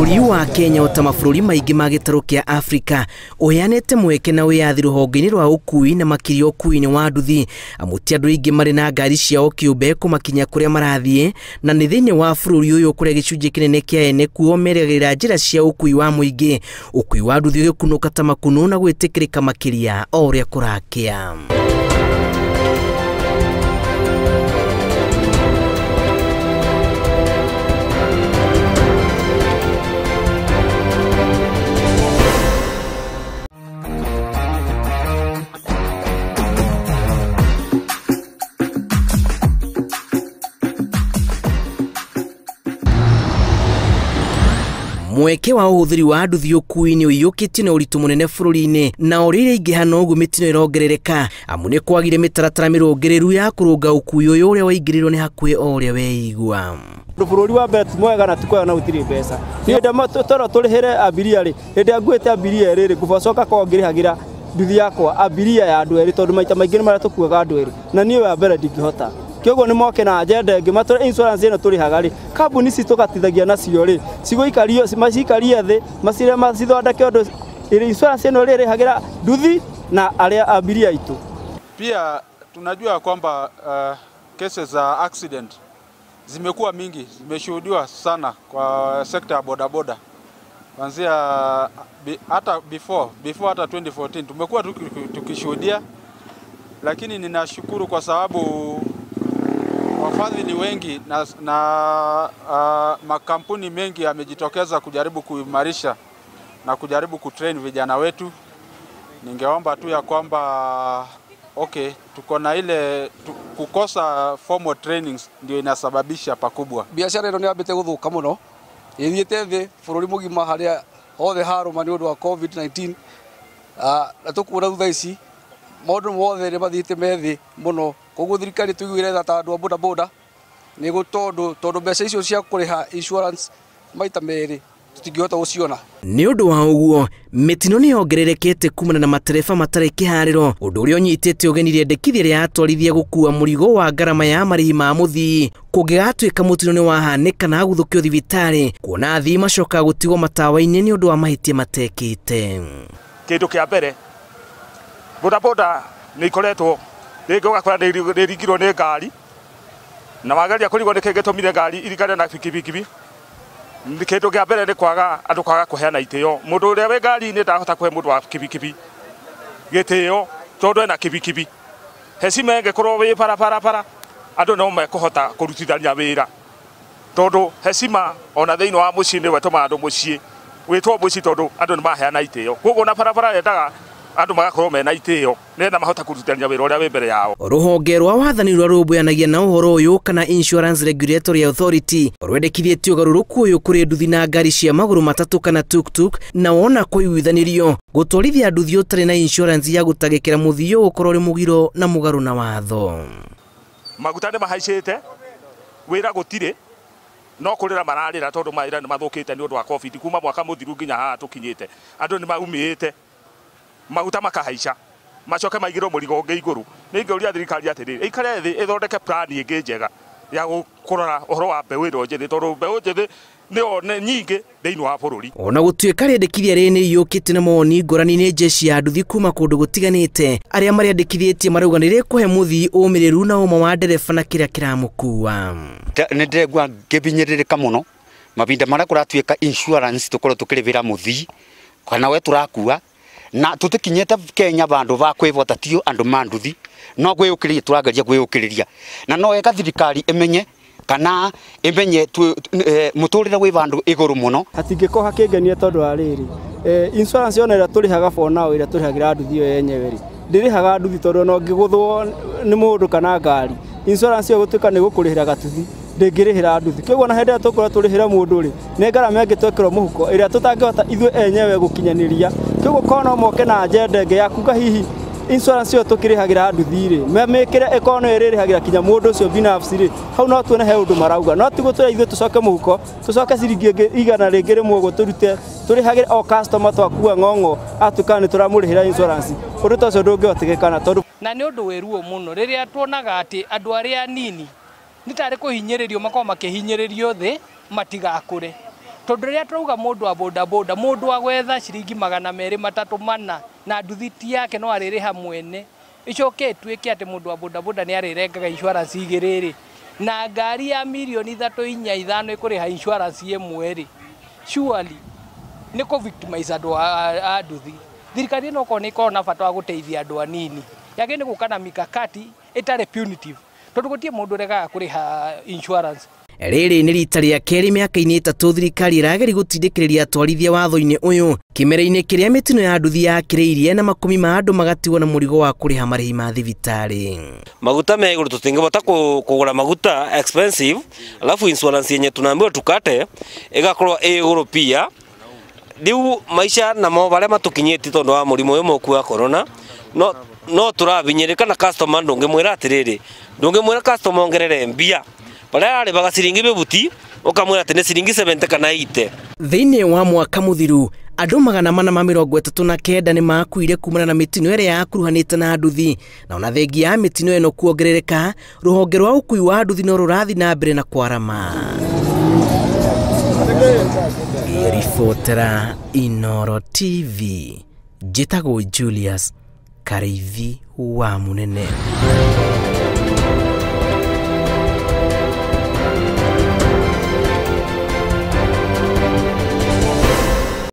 Bũrũri wa Kenya ota mabũrũri maingĩ ma gĩtarũ kĩa Afrika ũheanĩte mweke na wĩyathi rũhonge-inĩ rwa ũkui na makĩria ũkui-inĩ wa nduthi, amuti andũ aingĩ marĩ na ngari ciao kĩũmbe kũmakinya kũrĩa marathiĩ, na nĩ thĩinĩ wa bũrũri ũyũ kũrĩa gĩcunjĩ kĩnene kĩa ene kuo meragĩrĩra njĩra cia ũkui wa mũingĩ, ũkui wa nduthi ũgĩkunũka ta makunũ na gwĩtĩkĩrĩka makĩria o ũrĩa kũrakĩa. Mweke wa ũhũthĩri wa nduthi ũkui-inĩ ũiyũkĩtio na ũritũ mũnene bũrũri-inĩ, na ũrĩa iraingĩha noguo mĩtino ĩrongerereka, amu nĩ kwagire mĩtaratara mĩrũngĩrĩru ya kũrũnga ũkui ũyũ ũrĩa waingĩrĩrwo nĩ hakuhĩ o ũrĩa weigua. Bũrũri wa mbere ti mwega na tukwega na gũtirĩ mbeca. Hĩndĩ toro tũrĩhĩre abiria rĩ, hĩndĩ nguĩte abiria rĩ ngũcoka ko ngĩrĩhagĩra nduthi yakwa abiria ya andũ erĩ tondũ maita maingĩ nĩ marĩa tũkuaga andũ erĩ, na niĩ wa mbere ndingĩhota. Kĩoguo nĩ moke na agenda ĩngĩ matũre insurance ĩno tũrĩhaga rĩ, kambuni ici tũgatithagia nacio rĩ, cigũikario macikarie thĩ macire macithondeke ũndũ insurance ĩno rĩrĩhagĩra nduthi na arĩa abiria aitũ. Pia tunajua kwamba cases za accident zimekuwa mingi, zimeshuhudiwa sana kwa sekta ya bodaboda. Kuanzia hata before hata 2014 tumekuwa tukishuhudia, lakini ninashukuru kwa sababu wafadhili wengi na makampuni mengi yamejitokeza kujaribu kuimarisha na kujaribu kutrain vijana wetu. Ningeomba tu ya kwamba tuko na ile kukosa formal trainings ndio inasababisha pakubwa. Biashara ĩno nĩ yambĩte gũthũka mũno, ĩthiĩte thĩ bũrũri mũgima harĩa othe harũma nĩ ũndũ wa COVID-19, na tũkuona thutha ici maũndũ mothe nĩ mathiĩte methĩ mũno. Koguo thirikari tũiguire tha ta andũ a bodaboda nĩ tondũ mbeca icio cia kũrĩha insurance maita merĩ tũtingĩhota gũciona. Nĩ ũndũ wa ũguo mĩtino nĩ yongererekete kumana na matereba matarĩ kĩharĩro, ũndũ ũrĩa ũnyitĩte ũgeni rĩendekithia rĩa Atwarithia gũkua mũrigo wa ngarama ya marĩhi ma mũthii, kũngĩgatuĩka mũtino nĩ wahanĩka na gũthũkio thibitarĩ, kuona athii macokaga gũtigwo matawa-inĩ nĩ ũndũ wa mahĩtia matekĩte. Kĩndũ kĩa mbere bodaboda nĩ ikoretwo rĩngĩ ũgakora nĩringirwo nĩ ngari na wagaria kũrigwo nĩ kĩngĩtũmire ngari irigane na pikipiki. Kĩndũ kĩa mbere nĩ andũ kwaga kũheana itĩo. Mũndũ ũrĩa wĩ ngari-inĩ ndahota kũhe mũndũ wa pikipiki gĩtĩo tondũ ena pikipiki. Hecima ĩngĩkorwo wĩ barabara andũ no mekũhota kũrutithania wĩra, tondũ hecima ona thĩinĩ wa mũciĩ nĩ wetũma andũ mũciĩ wĩtwo mũciĩ tondũ andũ nĩ maheana itĩo. Koguo na barabara yendaga andũ magakorwo mena itĩo nĩgetha mahota kũrutithania wĩra ũrĩa wĩ mbere yao. Rũhonge rwa wathani rwa rũmbũyanagia na ũhoro ũyũ kana Insurance Regulatory Authority rwendekithĩtie ũgarũrũku ũyũ kũrĩ nduthi na ngari cia magũrũ matatũ kana tuk-tuk, na wona kũiguithanĩrio gũtwarithia nduthi ũtarĩ na insurance ya gũtagĩkĩra mũthii ũgũkorwo ũrĩ mũgiro na mũgarũ na watho. Maguta nĩ mahaicĩte, wĩra gũtirĩ, no kũrĩra mararĩra tondũ mawĩra nĩ mathũkĩte nĩ ũndũ wa COVID kuma mwaka mũthiru nginya haha tũkinyĩte. Andũ nĩ maumĩte maguta makahaica macoke maigĩrwo mũrigo ũngĩ igũrũ. Nĩ ingĩũria thirikari atĩrĩrĩ ĩikare thĩ ĩthondeke plan ĩngĩ njega ya kũrora ũhoro wa mbeũ ĩno njĩthĩ, tondũ mbeũ njĩthĩ nĩo nyingĩ thĩinĩ wa bũrũri. Ona gũtuĩka rĩendekithia rĩrĩ nĩ iyũkĩte na mawoni ngũrani nĩ njeci ya nduthi kuma kũndũ gũtiganĩte, arĩa marĩendekithĩtie marauga nĩ rĩkũhe mũthii ũmĩrĩru na ũma wa ndereba na kĩrĩa kĩramũkua. Nĩ ndĩrigua ngĩbinyĩrĩrĩka mũno mabinda marĩa kũratuĩka insurance tũkorwo tũkĩrĩhĩra mũthii kana we tũrakua na tũtikinyĩte Kenya bandũ ba kwĩvota tio andũ ma nduthi, no gwĩũkĩrĩria tũrageria gwĩũkĩrĩria, na no eka thirikari ĩmenye kana ĩmenye mũtũrĩre wĩ bandũ igũrũ mũno. Hatingĩkorwo hakĩngenia tondũ wa rĩrĩ insurance yona ĩrĩa tũrĩhaga for now ĩrĩa tũrĩhagĩra nduthi ĩyo yenyewe rĩ, ndĩrĩhaga nduthi tondũ no ngĩgũthwo nĩ mũndũ kana ngari insurance ĩyo gũtuĩka nĩ gũkũrĩhĩra gatuthi ndĩngĩrĩhĩra nduthi. Kĩoguo na hĩndĩ ĩrĩa tũkorwo tũrĩhĩra mũndũ rĩ nĩ ngarama ĩngĩtwekĩrwo mũhuko ĩrĩa tũtangĩhota ithuĩ enyewe gũkinyanĩria. Kĩoguo korwo no moke na agenda ĩngĩ ya kuga hihi insurance ĩyo tũkĩrĩhagĩra nduthi rĩ memĩkĩre ĩkorwo no ĩrĩrĩhagĩra kinya mũndũ ũcio binafsi rĩ, hau no tuone he ũndũ marauga, no ti gũtũra ithuĩ tũcoke mũhuko tũcoke ciringi igana rĩngĩ rĩmwe ũguo tũrute tũrĩhagĩre o customer twakua ng'ong'o atuĩka nĩ tũramũrĩhĩra insurance. Ũndũ ta ũcio ndũngĩhotekekana tondũ na nĩ ũndũ wĩruo mũno rĩrĩa tuonaga atĩ andũ arĩa nini nĩ tarĩ kũhinyĩrĩrio makorwo makĩhinyĩrĩrio thĩ matigakũre. tondu riria turauga mundu wa boda boda mundu wa gwetha ciringi 200-300 na nduthi ti yake no aririha mwene icoke tuike ati mundu wa boda boda ni arirengaga insurance igiriri na ngari ya milioni 3-4-5 ikuriha insurance imwe ri surely ni ko victimize andu a nduthi thirikari no ko ni ko na bata wa guteithia andu anini yage ni gukana mikakati itare punitive tondu gutie mundu regaga kuriha insurance. Rĩrĩ nĩ rita rĩa kerĩ mĩaka-inĩ 3 thirikari ĩrageri gũtindĩkĩrĩria atwarithia watho-inĩ ũyũ kĩmera-inĩ kĩrĩa mĩtino ya nduthi yakĩrĩirie na makumi ma andũ magatigwo na mũrigo wa kũrĩha marĩhi ma thibitarĩ. Maguta me igũrũ tũtingĩhota kũgũra maguta expensive alafu insurance yenye tunaambiwa tukate ĩgakorwo ĩ igũrũ pia. Rĩu maisha namo barĩa matũkinyĩtie tondũ wa mũrimũ ũyũ mũku wa corona no tũrabinyĩrĩka na customer ndũngĩmwĩra atĩrĩrĩ ndũngĩmwĩra customer ongerere mbia bara arĩ baga ciringi bibuti ukamwira ati ni ciringi 70 kana 80. Thĩinĩ wa mwaka mũthiru andũ 439 nĩ makuire kumana na mĩtino ĩrĩa yakuruhanĩte na nduthi na ona thengi ya mĩtino ĩno kuongerereka rũhonge rwa ũkui wa nduthi no rũrathi na mbere na kwarama. Ribotera Inooro TV njĩtagwo Julius Kareithi wa Munene.